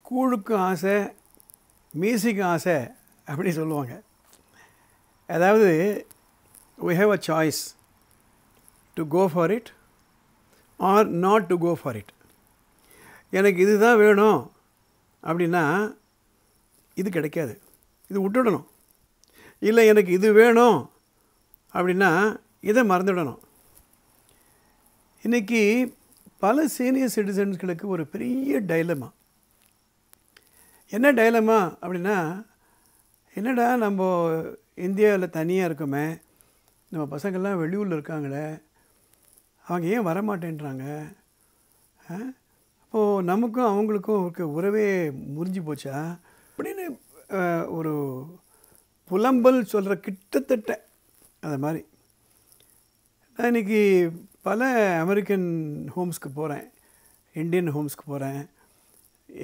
கூழுக்கு ஆசை மீசிக்கு ஆசை அப்படி சொல்லுவாங்க. அதாவது we have a choice to go for it or not to go for it. எனக்கு இதுதான் வேணும் அப்படின்னா இது கிடைக்காது, இது விட்டுடணும். இல்லை எனக்கு இது வேணும் அப்படின்னா இதை மறந்துடணும். இன்றைக்கி பல சீனியர் சிட்டிசன்ஸ்களுக்கு ஒரு பெரிய டைலமா. என்ன டைலமா அப்படின்னா, என்னடா நம்ம இந்தியாவில் தனியாக இருக்கோமே, நம்ம பசங்கள்லாம் வெளியூரில் இருக்காங்களே, அவங்க ஏன் வரமாட்டேன்றாங்க? அப்போது நமக்கும் அவங்களுக்கும் இருக்க உறவே முறிஞ்சு போச்சா அப்படின்னு ஒரு புலம்பல் சொல்கிற கிட்டத்தட்ட அது மாதிரி. நான் இன்றைக்கி பல அமெரிக்கன் ஹோம்ஸ்க்கு போகிறேன், இந்தியன் ஹோம்ஸ்க்கு போகிறேன்.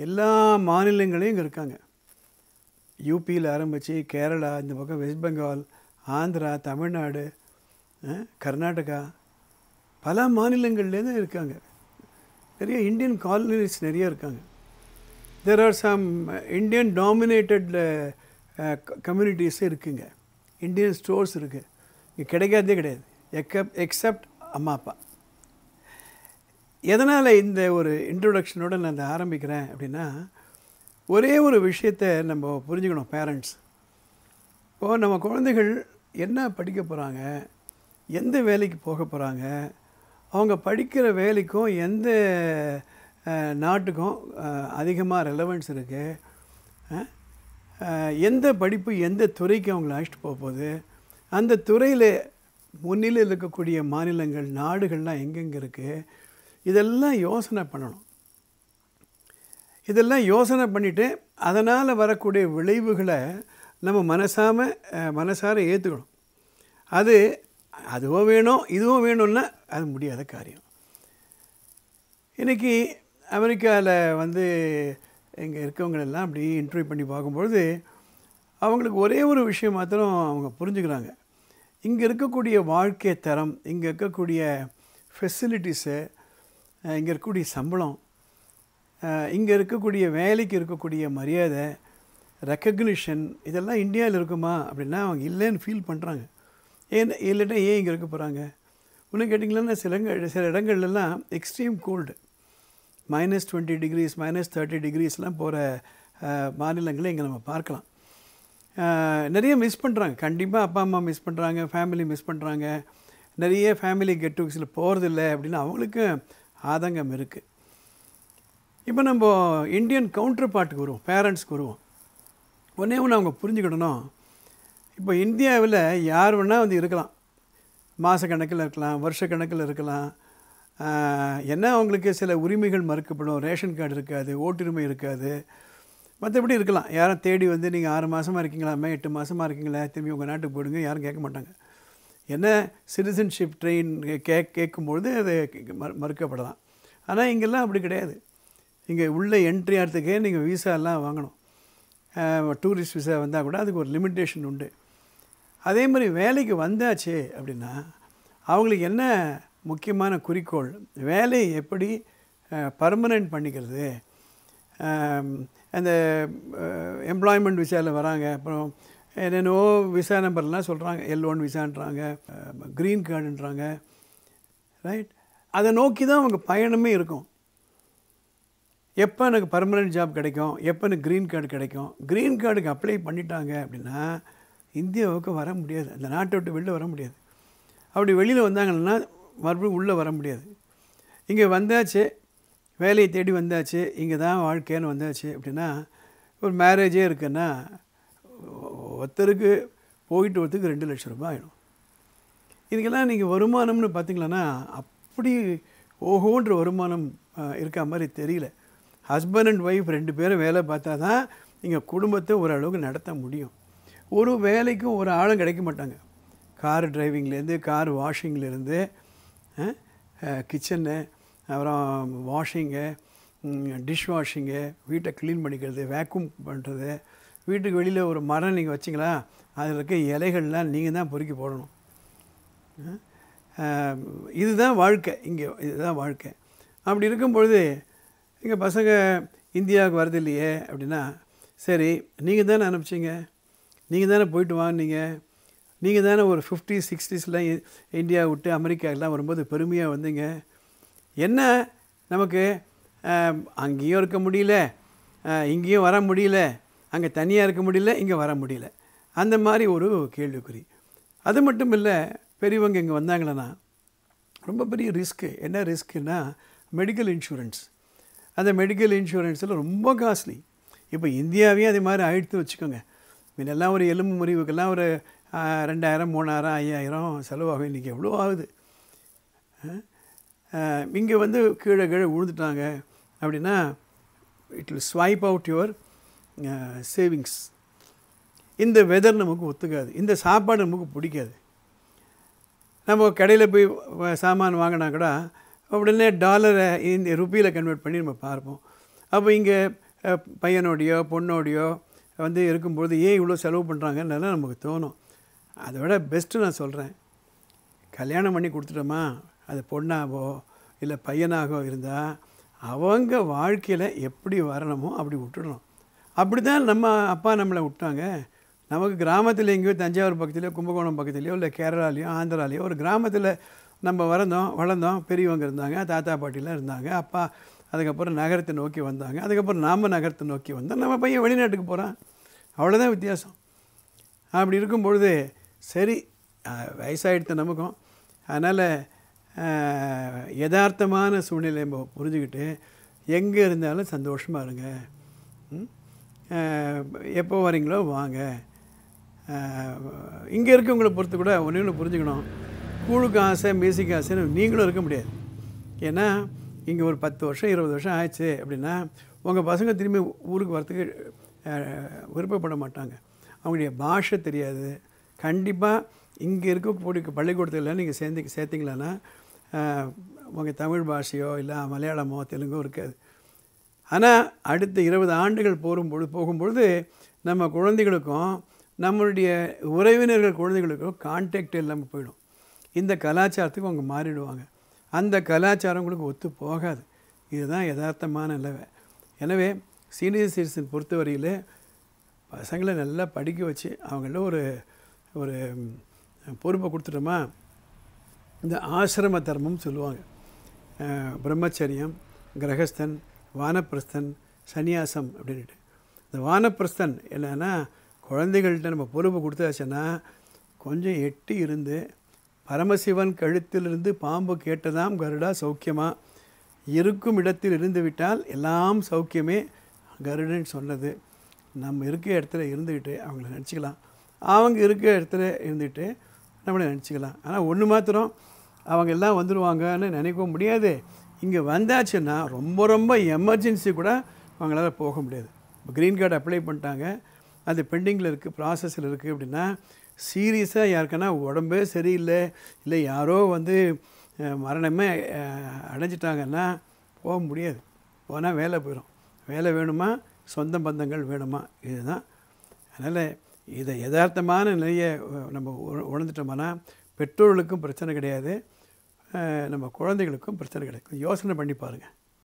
எல்லா மாநிலங்களையும் இங்கே இருக்காங்க. யூபியில் ஆரம்பித்து கேரளா, இந்த பக்கம் வெஸ்ட் பெங்கால், ஆந்திரா, தமிழ்நாடு, கர்நாடகா, பல மாநிலங்கள்லேருந்து இருக்காங்க. நிறைய இந்தியன் காலனிஸ் நிறைய இருக்காங்க. There are some Indian dominated கம்யூனிட்டிஸே இருக்குங்க. இந்தியன் ஸ்டோர்ஸ் இருக்குது. இங்கே கிடைக்காதே கிடையாது எக்ஸப்ட் அம்மா அப்பா. எதனால் இந்த ஒரு இன்ட்ரொடக்ஷனோடு நான் அதை ஆரம்பிக்கிறேன் அப்படின்னா, ஒரே ஒரு விஷயத்தை நம்ம புரிஞ்சுக்கணும் பேரண்ட்ஸ். இப்போது நம்ம குழந்தைகள் என்ன படிக்க போகிறாங்க, எந்த வேலைக்கு போக போகிறாங்க, அவங்க படிக்கிற வேலைக்கும் எந்த நாட்டுக்கும் அதிகமாக ரெலவன்ஸ் இருக்குது, எந்த படிப்பு எந்த துறைக்கு அவங்கள அழைச்சிட்டு போக போகுது, அந்த துறையில் முன்னிலையில் இருக்கக்கூடிய மாநிலங்கள் நாடுகள்லாம் எங்கெங்கே இருக்குது, இதெல்லாம் யோசனை பண்ணணும். இதெல்லாம் யோசனை பண்ணிவிட்டு அதனால் வரக்கூடிய விளைவுகளை நம்ம மனசார ஏற்றுக்கணும். அதுவும் வேணும் இதுவும் வேணும்னா அது முடியாத காரியம். இன்றைக்கி அமெரிக்காவில் இங்கே இருக்கவங்களெல்லாம் அப்படி இன்டர்வியூ பண்ணி பார்க்கும்பொழுது அவங்களுக்கு ஒரே ஒரு விஷயம் மாத்திரம் அவங்க புரிஞ்சுக்கிறாங்க. இங்கே இருக்கக்கூடிய வாழ்க்கை தரம், இங்கே இருக்கக்கூடிய ஃபெசிலிட்டிஸு, இங்கே இருக்கக்கூடிய சம்பளம், இங்கே இருக்கக்கூடிய வேலைக்கு இருக்கக்கூடிய மரியாதை, ரெக்கக்னிஷன், இதெல்லாம் இந்தியாவில் இருக்குமா அப்படின்னா அவங்க இல்லைன்னு ஃபீல் பண்ணுறாங்க. இல்லைன்னா ஏன் இங்கே இருக்க போகிறாங்க? இன்னும் கேட்டிங்களா, சில இடங்கள்லாம் எக்ஸ்ட்ரீம் கோல்டு, -20 டிகிரிஸ் -30 டிகிரிஸ்லாம் போகிற மாநிலங்களை இங்கே நம்ம பார்க்கலாம். நிறைய மிஸ் பண்ணுறாங்க. கண்டிப்பாக அப்பா அம்மா மிஸ் பண்ணுறாங்க, ஃபேமிலி மிஸ் பண்ணுறாங்க. நிறைய ஃபேமிலி கெட் டுகெதர்ஸில் போகிறதில்ல அப்படின்னு அவங்களுக்கு ஆதங்கம் இருக்குது. இப்போ நம்ம இந்தியன் கவுண்டர் பார்ட்டுக்கு வருவோம், பேரண்ட்ஸ்க்கு வருவோம். ஒன்றே ஒன்று அவங்க புரிஞ்சுக்கிடணும். இப்போ இந்தியாவில் யார் வேணால் இருக்கலாம், மாத கணக்கில் இருக்கலாம், வருஷ கணக்கில் இருக்கலாம். என்ன அவங்களுக்கு சில உரிமைகள் மறுக்கப்படும், ரேஷன் கார்டு இருக்காது, ஓட்டுரிமை இருக்காது, மற்றபடி இருக்கலாம். யாரும் தேடி நீங்கள் 6 மாதமாக இருக்கீங்களாமே, 8 மாதமாக இருக்கீங்களா, திரும்பி உங்கள் நாட்டுக்கு போயிடுங்க, யாரும் கேட்க மாட்டாங்க. என்ன சிட்டிசன்ஷிப் ட்ரெயின் கேட்கும்பொழுது அது மறுக்கப்படலாம். ஆனால் இங்கெல்லாம் அப்படி கிடையாது. இங்கே உள்ள என்ட்ரி ஆகிறதுக்கே நீங்கள் விசாலாம் வாங்கணும். டூரிஸ்ட் விசா வந்தால் கூட அதுக்கு ஒரு லிமிட்டேஷன் உண்டு. அதே மாதிரி வேலைக்கு வந்தாச்சு அப்படின்னா அவங்களுக்கு என்ன முக்கியமான குறிக்கோள், வேலையை எப்படி பர்மனெண்ட் பண்ணிக்கிறது. அந்த எம்ப்ளாய்மெண்ட் விசாவில் வராங்க, அப்புறம் என்னென்னோ விசா நம்பர்லாம் சொல்கிறாங்க, L1 விசான்றாங்க, க்ரீன் கார்டுன்றாங்க, ரைட். அதை நோக்கி தான் அவங்க பயணமே இருக்கும். எப்போ எனக்கு பர்மனெண்ட் ஜாப் கிடைக்கும், எப்போ எனக்கு க்ரீன் கார்டு கிடைக்கும். க்ரீன் கார்டுக்கு அப்ளை பண்ணிட்டாங்க அப்படின்னா இந்தியாவுக்கு வர முடியாது, அந்த நாட்டை விட்டு வெளில வர முடியாது. அப்படி வெளியில் வந்தாங்கன்னா மறுபடியும் உள்ளே வர முடியாது. இங்கே வந்தாச்சு, வேலையை தேடி வந்தாச்சு, இங்கே தான் வாழ்க்கைன்னு வந்தாச்சு அப்படின்னா, ஒரு மேரேஜே இருக்குன்னா ஒருத்தருக்கு போயிட்டு ஒருத்தருக்கு 2 லட்சம் ரூபாய் ஆகிடும். இதுக்கெல்லாம் நீங்கள் வருமானம்னு பார்த்திங்களன்னா அப்படி ஓஹோன்ற வருமானம் இருக்க மாதிரி தெரியல. ஹஸ்பண்ட் அண்ட் ஒய்ஃப் 2 பேரும் வேலை பார்த்தா தான் நீங்கள் குடும்பத்தை ஓரளவுக்கு நடத்த முடியும். ஒரு வேலைக்கும் ஒரு ஆளும் கிடைக்க மாட்டாங்க. கார் டிரைவிங்லேருந்து, கார் வாஷிங்லேருந்து, கிச்சனு, அப்புறம் வாஷிங்கு, டிஷ் வாஷிங்கு, வீட்டை க்ளீன் பண்ணிக்கிறது, வேக்யூம் பண்ணுறது, வீட்டுக்கு வெளியில் ஒரு மரம் நீங்கள் வச்சிங்களா அதில் இருக்க இலைகள்லாம் நீங்கள் தான் பொறுக்கி போடணும். இதுதான் வாழ்க்கை. இங்கே இதுதான் வாழ்க்கை. அப்படி இருக்கும்பொழுது எங்கள் பசங்க இந்தியாவுக்கு வரது இல்லையே அப்படின்னா, சரி நீங்கள் தானே அனுப்பிச்சிங்க, நீங்கள் தானே போயிட்டு வாங்கினீங்க, நீங்கள் தானே ஒரு 50s 60ஸ்லாம் இந்தியா விட்டு அமெரிக்காக்கெலாம் வரும்போது பெருமையாக வந்தீங்க, என்ன நமக்கு அங்கேயும் இருக்க முடியல, இங்கேயும் வர முடியல, அங்கே தனியாக இருக்க முடியல, இங்கே வர முடியல, அந்த மாதிரி ஒரு கேள்விக்குறி. அது மட்டும் இல்லை, பெரியவங்க இங்கே வந்தாங்களேன்னா ரொம்ப பெரிய ரிஸ்க்கு. என்ன ரிஸ்க்குன்னா மெடிக்கல் இன்சூரன்ஸ். அந்த மெடிக்கல் இன்சூரன்ஸில் ரொம்ப காஸ்ட்லி. இப்போ இந்தியாவையும் அதே மாதிரி ஆயிடுத்து வச்சுக்கோங்க. முன்னெல்லாம் ஒரு எலும்பு முறிவுக்கெல்லாம் ஒரு 2000 3000 5000 செலவாகும். இன்றைக்கி எவ்வளோ ஆகுது. இங்கே வந்து கீழே விழுந்துட்டாங்க அப்படின்னா it will swipe out your savings. இந்த வெதர் நமக்கு ஒத்துக்காது, இந்த சாப்பாடு நமக்கு பிடிக்காது. நம்ம கடையில் போய் சாமான் வாங்கினா கூட உடனே டாலரை இந்த ருப்பியில் கன்வெர்ட் பண்ணி நம்ம பார்ப்போம். அப்போ இங்கே பையனோடையோ பொண்ணோடையோ வந்து இருக்கும்பொழுது ஏன் இவ்வளோ செலவு பண்ணுறாங்கன்னு நமக்கு தோணும். அதை விட பெஸ்ட்டு நான் சொல்கிறேன், கல்யாணம் பண்ணி கொடுத்துட்டோமா, அது பொண்ணாகவோ இல்லை பையனாகவோ இருந்தால் அவங்க வாழ்க்கையில் எப்படி வரணுமோ அப்படி விட்டுடணும். அப்படி தான் நம்ம அப்பா நம்மளை விட்டாங்க. நமக்கு கிராமத்தில் எங்கேயோ தஞ்சாவூர் பக்கத்துலையோ கும்பகோணம் பக்கத்துலையோ இல்லை கேரளாலேயோ ஆந்திராலேயோ ஒரு கிராமத்தில் நம்ம வளர்ந்தோம். பெரியவங்க இருந்தாங்க, தாத்தா பாட்டிலாம் இருந்தாங்க. அப்பா அதுக்கப்புறம் நகரத்தை நோக்கி வந்தாங்க. அதுக்கப்புறம் நாம் நகரத்தை நோக்கி வந்தோம். நம்ம பையன் வெளிநாட்டுக்கு போகிறான், அவ்வளோதான் வித்தியாசம். அப்படி இருக்கும்பொழுது சரி, வயசாகிடுத்த நமக்கும். அதனால் யதார்த்தமான சூழ்நிலை நம்ம புரிஞ்சுக்கிட்டு எங்கே இருந்தாலும் சந்தோஷமாக இருங்க. எப்போ வரீங்களோ வாங்க. இங்கே இருக்கவங்களை பொறுத்து கூட ஒன்று புரிஞ்சுக்கணும், கூழுக்கு ஆசை மியூசிக் ஆசைன்னு நீங்களும் இருக்க முடியாது. ஏன்னா இங்கே ஒரு 10 வருஷம் 20 வருஷம் ஆயிடுச்சு அப்படின்னா உங்கள் பசங்க திரும்பி ஊருக்கு வரத்துக்கு விருப்பப்பட மாட்டாங்க. அவங்களுடைய பாஷை தெரியாது. கண்டிப்பாக இங்கே இருக்கக்கூடிய பள்ளிக்கூடத்தில் நீங்கள் சேர்த்திங்களான்னா உங்கள் தமிழ் பாஷையோ இல்லை மலையாளமோ தெலுங்கோ இருக்காது. ஆனால் அடுத்த 20 ஆண்டுகள் போகும்பொழுது நம்ம குழந்தைகளுக்கும் நம்மளுடைய உறவினர்கள் குழந்தைகளுக்கும் கான்டாக்ட் இல்லாமல் போயிடும். இந்த கலாச்சாரத்துக்கு அவங்க மாறிடுவாங்க. அந்த கலாச்சாரம் உங்களுக்கு ஒத்து போகாது. இதுதான் யதார்த்தமான நிலவை. எனவே சீனியர் சிட்டிசன் பொறுத்தவரையில் பசங்களை நல்லா படிக்க வச்சு அவங்கள ஒரு ஒரு பொறுப்பை கொடுத்துட்டோமா, இந்த ஆசிரம தர்மம் சொல்லுவாங்க. பிரம்மச்சரியம், கிரகஸ்தன், வானப்பிரஸ்தன், சந்நியாசம் அப்படின்ட்டு. இந்த வானப்பிரஸ்தன் என்னென்னா குழந்தைகள்கிட்ட நம்ம பொறுப்பு கொடுத்தாச்சுன்னா கொஞ்சம் எட்டி இருந்து பரமசிவன் கழுத்திலிருந்து பாம்பு கேட்டதாம் கருடா சௌக்கியமா, இருக்கும் இடத்தில் இருந்து விட்டால் எல்லாம் சௌக்கியமே கருடன் சொன்னது. நம்ம இருக்க இடத்துல இருந்துக்கிட்டு அவங்கள நினச்சிக்கலாம், அவங்க இருக்க இடத்துல இருந்துக்கிட்டு நம்மளை நினச்சிக்கலாம். ஆனால் ஒன்று மாத்திரம், அவங்க எல்லாம் வந்துடுவாங்கன்னு நினைக்கவும் முடியாது. இங்கே வந்தாச்சுன்னா ரொம்ப ரொம்ப எமர்ஜென்சி கூட அவங்களால போக முடியாது. இப்போ க்ரீன் கார்டு அப்ளை பண்ணிட்டாங்க, அது பெண்டிங்கில் இருக்குது, ப்ராசஸில் இருக்குது அப்படின்னா சீரியஸாக யாருக்குன்னா உடம்பே சரியில்லை, இல்லை யாரோ வந்து மரணமே அடைஞ்சிட்டாங்கன்னா போக முடியாது. போனால் வேலை போயிடும். வேலை வேணுமா, சொந்த பந்தங்கள் வேணுமா, இதுதான். அதனால் இதை யதார்த்தமான நிலையை நம்ம உணர்ந்துட்டோம்னா பெற்றோர்களுக்கும் பிரச்சனை கிடையாது, நம்ம குழந்தைகளுக்கும் பிரச்சனை கிடையாது. யோசனை பண்ணி பாருங்கள்.